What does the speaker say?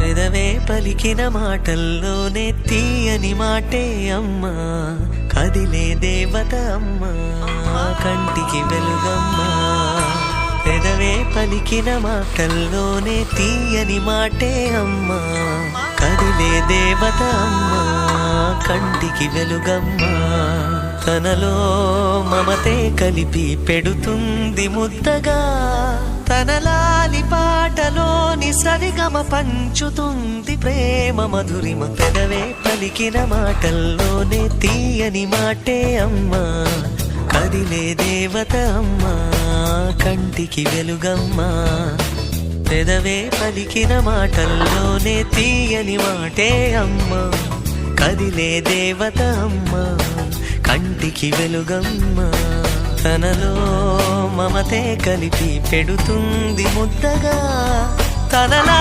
పెదవే పలికిన మాటల్లోనే తీయని మాటే అమ్మా, కదిలే దేవత అమ్మా, కంటికి వెలుగమ్మా. పెదవే పలికిన మాటల్లోనే తీయని మాటే అమ్మా, కదిలే దేవత అమ్మా, కంటికి వెలుగమ్మా. తనలో మమతే కలిపి పెడుతుంది ముద్దగా, తన లాలి పాటలోని సరిగమ పంచుతుంది ప్రేమ మధురిమ. పెదవే పలికిన మాటల్లోనే తీయని మాటే అమ్మా, కదిలే దేవత అమ్మా, కంటికి వెలుగమ్మా. పెదవే పలికిన మాటల్లోనే తీయని మాటే అమ్మా, కదిలే దేవత అమ్మా, కంటికి వెలుగమ్మా. తనలో మమతే కలిపి పెడుతుంది ముద్దగా, తనలా